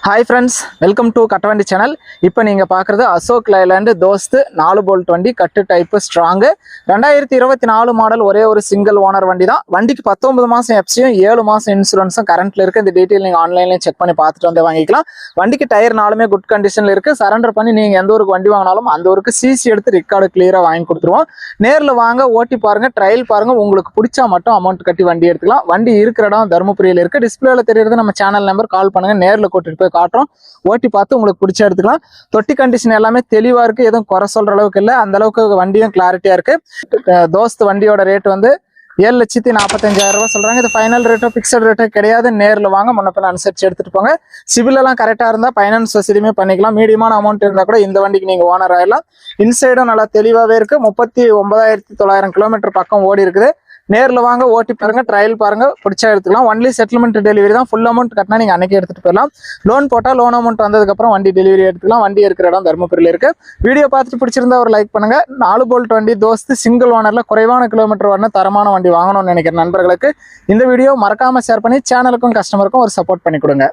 Hi friends, welcome to Kattavandi channel. இப்போ நீங்க பார்க்குறது அசோக் லைலாண்ட் தோஸ்த் 4 போல்ட் வண்டி கட்டு டைப் ஸ்ட்ராங் 2024 மாடல் ஒரே ஒரு சிங்கிள் ஓனர் வண்டி தான். வண்டிக்கு 19 மாசம் எஃப்சியும் 7 மாசம் இன்சூரன்ஸும் கரண்ட்ல இருக்கு. இந்த டீடைல் நீங்க ஆன்லைன்லயே செக் பண்ணி பார்த்துட்டு வந்து வாங்கிக்கலாம். வண்டிக்கு டயர் நாலுமே குட் கண்டிஷன்ல இருக்கு. சரண்டர் பண்ணி நீங்க எந்த ஊருக்கு வண்டி வாங்கினாலும் அந்த ஊருக்கு சிசி எடுத்து ரெக்கார்டு கிளியரா வாங்கி கொடுத்துருவோம். நேர்ல வாங்க ஓட்டி பாருங்க, ட்ரையல் பாருங்க, உங்களுக்கு பிடிச்சா மட்டும் அமௌண்ட் கட்டி வண்டி எடுத்துக்கலாம். வண்டி இருக்கிற இடம் தருமபுரியில இருக்கு. டிஸ்பிளேல தெரியுறது நம்ம சேனல் நம்பர், கால் பண்ணுங்க, நேர்ல கூட்டிட்டு போய் காட்டுறோம். ஓட்டி பார்த்து உங்களுக்கு பிடிச்ச எடுத்துக்கலாம். தொட்டி கண்டிஷன் எல்லாமே தெளிவா இருக்கு, எதுவும் குறை சொல்ற அளவுக்கு இல்லை, அந்த அளவுக்கு வண்டியும் கிளாரிட்டியா இருக்கு. தோஸ்த் வண்டியோட ரேட் வந்து 7,45,000 ரூபாய் சொல்றாங்க. இது ஃபைனல் ரேட்டோ பிக்சட் ரேட்டோ கிடையாது. நேரில் வாங்க, முன்னப்பின் அனுசரிச்சு எடுத்துட்டு போங்க. சிவில் எல்லாம் கரெக்டா இருந்தா ஃபைனான்ஸ் வசதியுமே பண்ணிக்கலாம். மீடியமான அமௌண்ட் இருந்தா கூட இந்த வண்டிக்கு நீங்க ஓனர் ஆயிடலாம். இன்சைடும் நல்லா தெளிவாவே இருக்கு. 39,900 கிலோமீட்டர் பக்கம் ஓடி இருக்குது. நேரில் வாங்க, ஓட்டி பாருங்க, ட்ரையல் பாருங்க, பிடிச்சா எடுத்துக்கலாம். ஒன்லி செட்டில்மெண்ட் டெலிவரி தான். ஃபுல் அமௌண்ட் கட்டினா நீங்க அன்னைக்கு எடுத்துட்டு போயிடலாம். லோன் போட்டா லோன் அமௌண்ட் வந்ததுக்கப்புறம் வண்டி டெலிவரி எடுத்துக்கலாம். வண்டி இருக்கிற இடம் தருமபுரியில இருக்கு. வீடியோ பார்த்துட்டு பிடிச்சிருந்தா ஒரு லைக் பண்ணுங்க. 4 போல்ட் வண்டி தோஸ்த் சிங்கிள் ஓனர்ல குறைவான கிலோமீட்டர் வரணும் தரமான வண்டி வாங்கணும்னு நினைக்கிற நண்பர்களுக்கு இந்த வீடியோ மறக்காம ஷேர் பண்ணி சேனலுக்கும் கஸ்டமருக்கும் ஒரு சப்போர்ட் பண்ணி கொடுங்க.